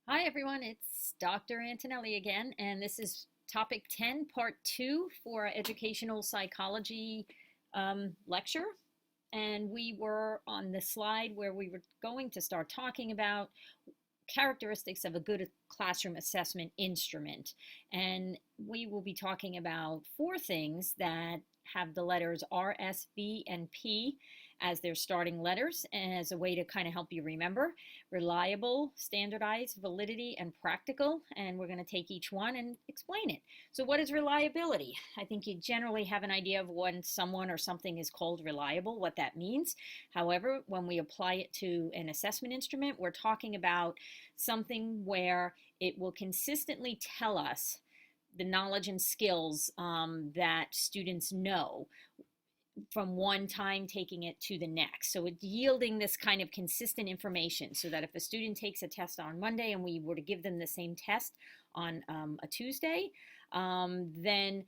Hi everyone, it's Dr. Antonelli again, and this is topic 10, part 2 for our educational psychology lecture. And we were on the slide where we were going to start talking about characteristics of a good classroom assessment instrument. And we will be talking about four things that have the letters R, S, V, and P as their starting letters, and as a way to kind of help you remember: reliable, standardized, validity, and practical. And we're going to take each one and explain it. So what is reliability? I think you generally have an idea of when someone or something is called reliable, what that means. However, when we apply it to an assessment instrument, we're talking about something where it will consistently tell us the knowledge and skills that students know from one time taking it to the next. So it's yielding this kind of consistent information, so that if a student takes a test on Monday and we were to give them the same test on a Tuesday, then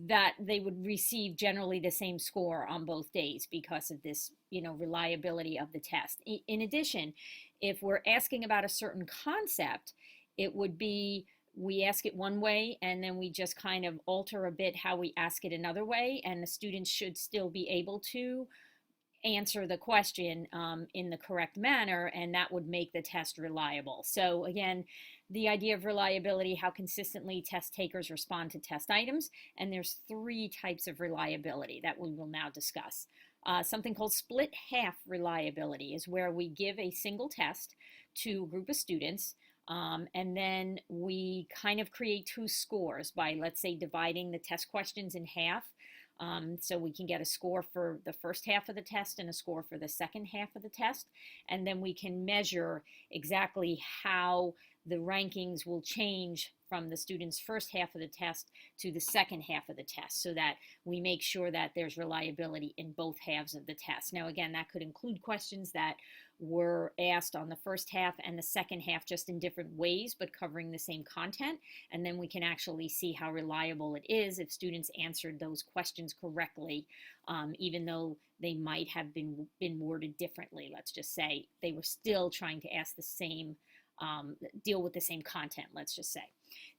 that they would receive generally the same score on both days because of this, reliability of the test. In addition, if we're asking about a certain concept, it would be we ask it one way and then we just kind of alter a bit how we ask it another way, and the students should still be able to answer the question in the correct manner, and that would make the test reliable. So again, the idea of reliability: how consistently test takers respond to test items. And there's three types of reliability that we will now discuss. Something called split half reliability is where we give a single test to a group of students, and then we kind of create two scores by, let's say, dividing the test questions in half. So we can get a score for the first half of the test and a score for the second half of the test. And then we can measure exactly how the rankings will change from the student's first half of the test to the second half of the test, so that we make sure that there's reliability in both halves of the test. Now, again, that could include questions that were asked on the first half and the second half, just in different ways, but covering the same content. And then we can actually see how reliable it is if students answered those questions correctly, even though they might have been worded differently. Let's just say they were still trying to ask the same, deal with the same content, let's just say.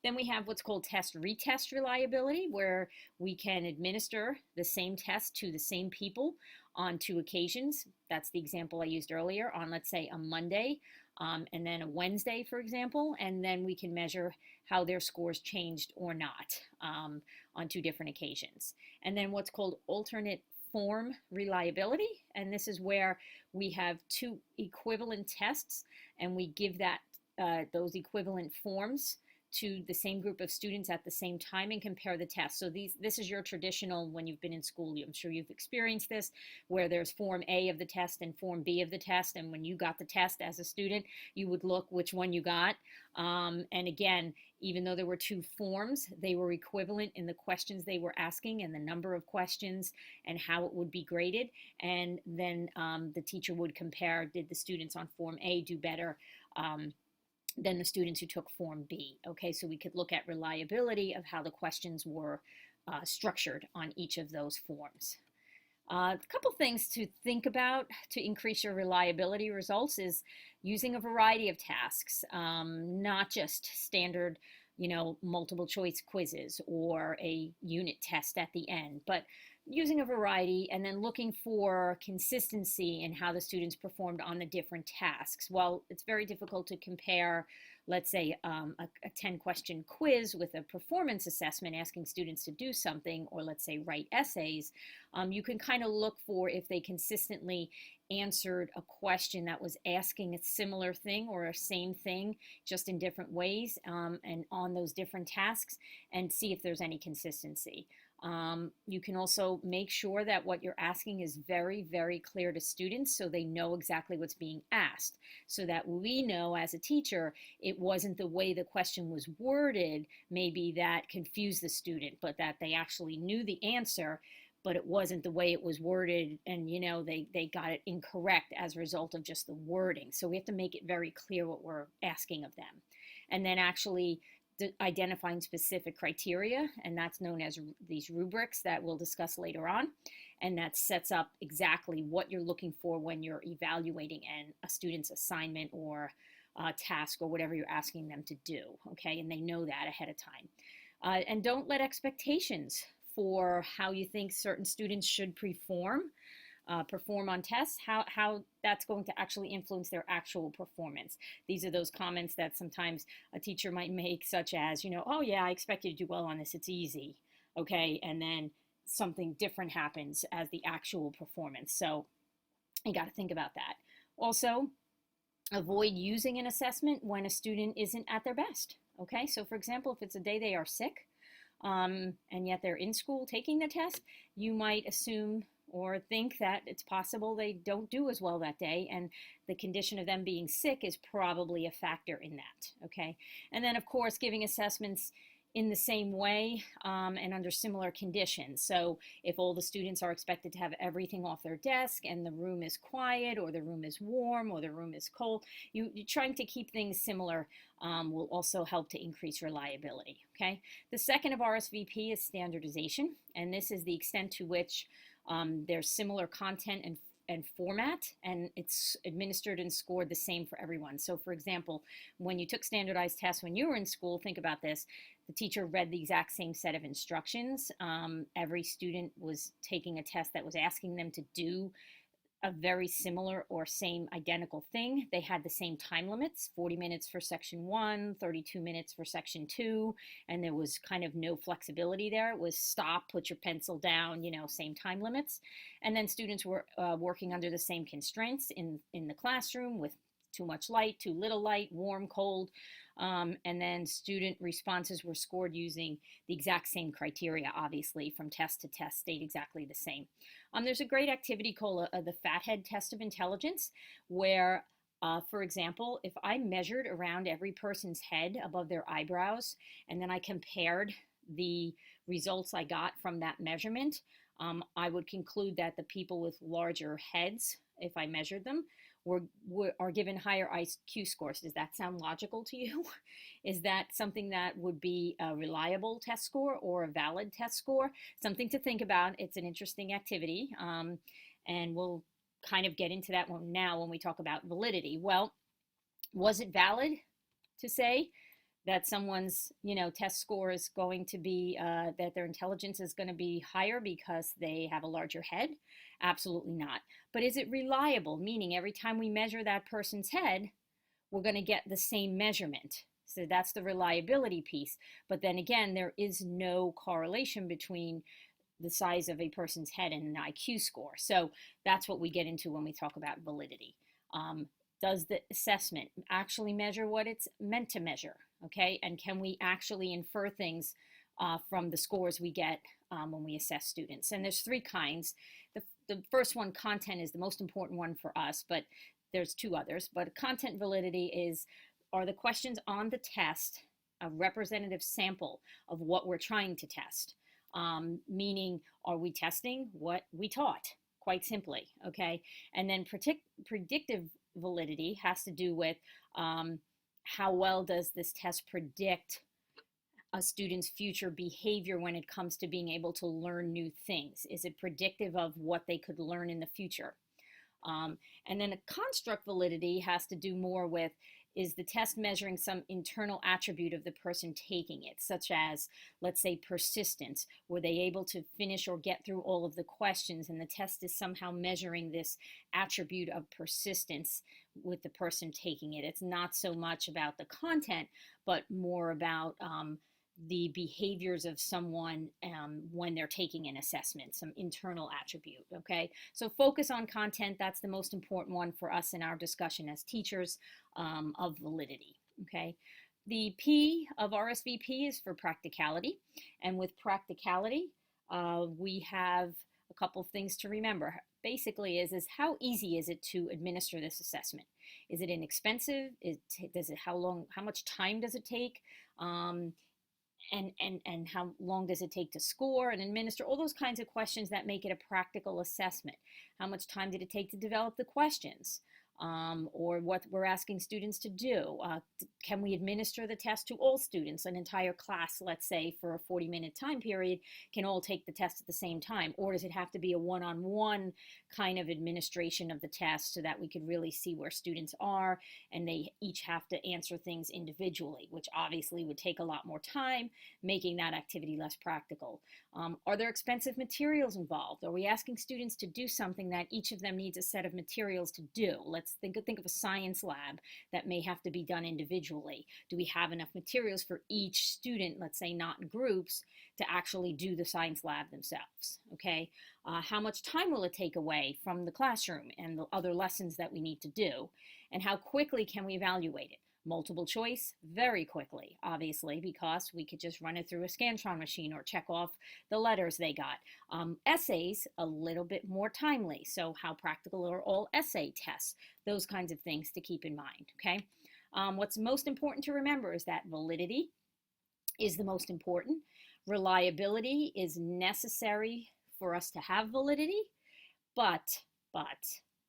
Then we have what's called test-retest reliability, where we can administer the same test to the same people on two occasions. That's the example I used earlier, on, let's say, a Monday and then a Wednesday, for example, and then we can measure how their scores changed or not on two different occasions. And then what's called alternate form reliability, and this is where we have two equivalent tests and we give that those equivalent forms to the same group of students at the same time and compare the tests. So this is your traditional, when you've been in school, I'm sure you've experienced this, where there's form A of the test and form B of the test, and when you got the test as a student, you would look which one you got. And again, even though there were two forms, they were equivalent in the questions they were asking and the number of questions and how it would be graded. And then the teacher would compare, did the students on form A do better than the students who took form B? Okay, so we could look at reliability of how the questions were structured on each of those forms. A couple things to think about to increase your reliability results is using a variety of tasks, not just standard, multiple choice quizzes or a unit test at the end, but using a variety, and then looking for consistency in how the students performed on the different tasks. Well, it's very difficult to compare, let's say, a 10-question quiz with a performance assessment asking students to do something, or let's say write essays. You can kind of look for if they consistently answered a question that was asking a similar thing or a same thing, just in different ways, and on those different tasks, and see if there's any consistency. You can also make sure that what you're asking is very, very clear to students, so they know exactly what's being asked, so that we know as a teacher it wasn't the way the question was worded maybe that confused the student, but that they actually knew the answer, but it wasn't the way it was worded, and they got it incorrect as a result of just the wording. So we have to make it very clear what we're asking of them. And then actually identifying specific criteria, and that's known as these rubrics that we'll discuss later on. And that sets up exactly what you're looking for when you're evaluating a student's assignment or task or whatever you're asking them to do, okay? And they know that ahead of time. And don't let expectations for how you think certain students should perform on tests, how that's going to actually influence their actual performance. These are those comments that sometimes a teacher might make, such as, oh yeah, I expect you to do well on this, it's easy, okay? And then something different happens as the actual performance. So you got to think about that. Also, avoid using an assessment when a student isn't at their best, okay? So for example, if it's a day they are sick, and yet they're in school taking the test, you might assume or think that it's possible they don't do as well that day, and the condition of them being sick is probably a factor in that, okay? And then, of course, giving assessments in the same way and under similar conditions. So if all the students are expected to have everything off their desk and the room is quiet or the room is warm or the room is cold, you're trying to keep things similar will also help to increase reliability, okay? The second of RSVP is standardization, and this is the extent to which there's similar content and format, and it's administered and scored the same for everyone. So for example, when you took standardized tests when you were in school, think about this, the teacher read the exact same set of instructions. Every student was taking a test that was asking them to do a very similar or same identical thing. They had the same time limits, 40 minutes for section 1, 32 minutes for section 2, and there was kind of no flexibility there. It was stop, put your pencil down, same time limits. And then students were working under the same constraints in the classroom with too much light, too little light, warm, cold. And then student responses were scored using the exact same criteria, obviously, from test to test, stayed exactly the same. There's a great activity called the Fathead Test of Intelligence, where, for example, if I measured around every person's head above their eyebrows, and then I compared the results I got from that measurement, I would conclude that the people with larger heads, if I measured them, are given higher IQ scores. Does that sound logical to you? Is that something that would be a reliable test score or a valid test score? Something to think about. It's an interesting activity, and we'll kind of get into that one now when we talk about validity. Well, was it valid to say that someone's test score is going to be, that their intelligence is going to be higher because they have a larger head? Absolutely not. But is it reliable? Meaning every time we measure that person's head, we're going to get the same measurement. So that's the reliability piece. But then again, there is no correlation between the size of a person's head and an IQ score. So that's what we get into when we talk about validity. Does the assessment actually measure what it's meant to measure? Okay, and can we actually infer things from the scores we get when we assess students? And there's three kinds. The first one, content, is the most important one for us, but there's two others. But content validity are the questions on the test a representative sample of what we're trying to test? Meaning, are we testing what we taught? Quite simply, okay? And then predictive validity has to do with how well does this test predict a student's future behavior when it comes to being able to learn new things? Is it predictive of what they could learn in the future? And then a construct validity has to do more with, is the test measuring some internal attribute of the person taking it, such as, let's say, persistence? Were they able to finish or get through all of the questions, and the test is somehow measuring this attribute of persistence with the person taking it? It's not so much about the content, but more about the behaviors of someone when they're taking an assessment, some internal attribute, okay? So focus on content. That's the most important one for us in our discussion as teachers of validity, okay? The P of RSVP is for practicality. And with practicality, we have a couple of things to remember. Basically is how easy is it to administer this assessment? Is it inexpensive? How much time does it take? And how long does it take to score and administer? All those kinds of questions that make it a practical assessment. How much time did it take to develop the questions? or what we're asking students to do. Can we administer the test to all students? An entire class, let's say, for a 40-minute time period, can all take the test at the same time? Or does it have to be a one-on-one kind of administration of the test so that we could really see where students are and they each have to answer things individually, which obviously would take a lot more time, making that activity less practical? Are there expensive materials involved? Are we asking students to do something that each of them needs a set of materials to do? Let's think of a science lab that may have to be done individually. Do we have enough materials for each student, let's say not in groups, to actually do the science lab themselves? Okay, how much time will it take away from the classroom and the other lessons that we need to do? And how quickly can we evaluate it? Multiple choice, very quickly, obviously, because we could just run it through a Scantron machine or check off the letters they got. Essays, a little bit more timely. So how practical are all essay tests? Those kinds of things to keep in mind, okay? What's most important to remember is that validity is the most important. Reliability is necessary for us to have validity, but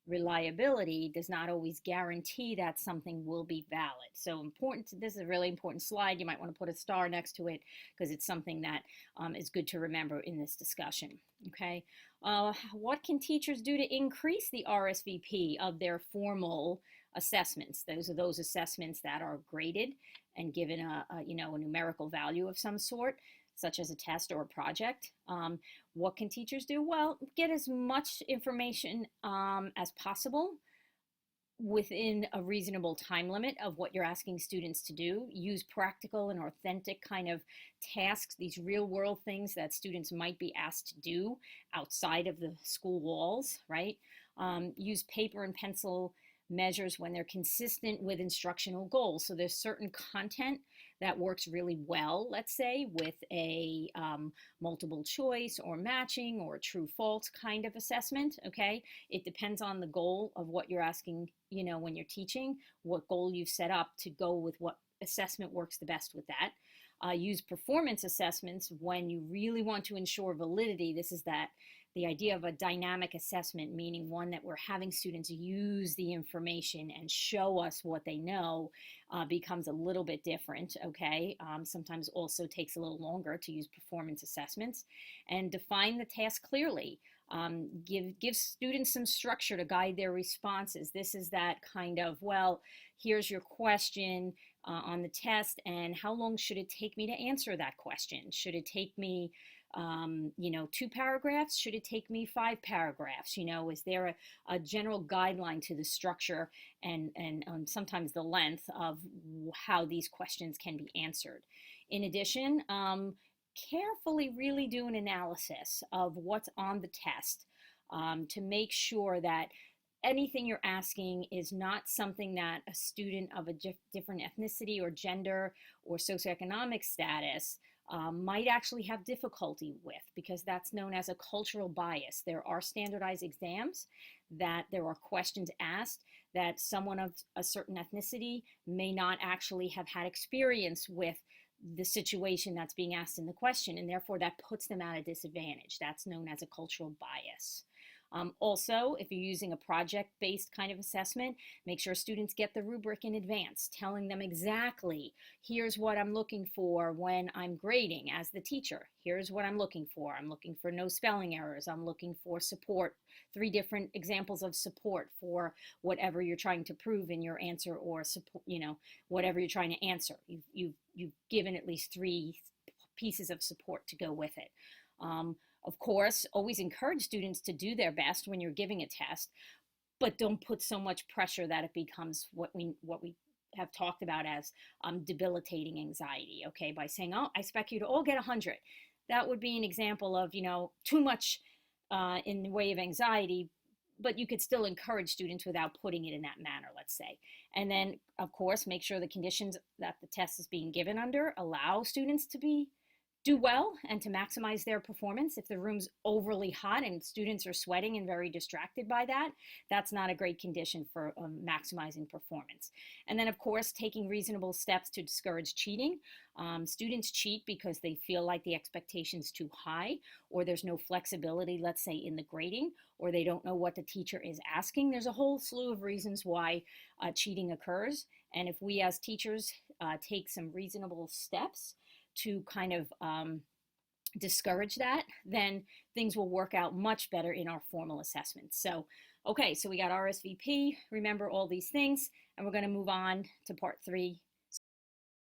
reliability does not always guarantee that something will be valid. So this is a really important slide. You might want to put a star next to it because it's something that is good to remember in this discussion. Okay, what can teachers do to increase the RSVP of their formal assessments? Those are those assessments that are graded and given a numerical value of some sort, such as a test or a project. What can teachers do? Well, get as much information as possible within a reasonable time limit of what you're asking students to do. Use practical and authentic kind of tasks, these real world things that students might be asked to do outside of the school walls, right? Use paper and pencil measures when they're consistent with instructional goals. So there's certain content that works really well, let's say, with a multiple choice or matching or true false kind of assessment, okay? It depends on the goal of what you're asking, when you're teaching, what goal you've set up to go with what assessment works the best with that. Use performance assessments when you really want to ensure validity. This is the idea of a dynamic assessment, meaning one that we're having students use the information and show us what they know, becomes a little bit different, okay? Sometimes also takes a little longer to use performance assessments. And define the task clearly. Give students some structure to guide their responses. This is that kind of, well, here's your question on the test, and how long should it take me to answer that question? Should it take me 2 paragraphs? Should it take me 5 paragraphs? Is there a general guideline to the structure and sometimes the length of how these questions can be answered? In addition, carefully really do an analysis of what's on the test to make sure that anything you're asking is not something that a student of a different ethnicity or gender or socioeconomic status might actually have difficulty with, because that's known as a cultural bias. There are standardized exams that there are questions asked that someone of a certain ethnicity may not actually have had experience with the situation that's being asked in the question, and therefore that puts them at a disadvantage. That's known as a cultural bias. Also, if you're using a project-based kind of assessment, make sure students get the rubric in advance, telling them exactly, here's what I'm looking for when I'm grading as the teacher. Here's what I'm looking for. I'm looking for no spelling errors. I'm looking for support, 3 different examples of support for whatever you're trying to prove in your answer, or support, whatever you're trying to answer. You've given at least 3 pieces of support to go with it. Of course, always encourage students to do their best when you're giving a test, but don't put so much pressure that it becomes what we have talked about as debilitating anxiety, okay? By saying, oh, I expect you to all get 100. That would be an example of, too much in the way of anxiety, but you could still encourage students without putting it in that manner, let's say. And then, of course, make sure the conditions that the test is being given under allow students to be do well and to maximize their performance. If the room's overly hot and students are sweating and very distracted by that, that's not a great condition for maximizing performance. And then, of course, taking reasonable steps to discourage cheating. Students cheat because they feel like the expectation's too high, or there's no flexibility, let's say, in the grading, or they don't know what the teacher is asking. There's a whole slew of reasons why cheating occurs. And if we as teachers take some reasonable steps to kind of discourage that, then things will work out much better in our formal assessments. So, okay, so we got RSVP, remember all these things, and we're going to move on to part 3,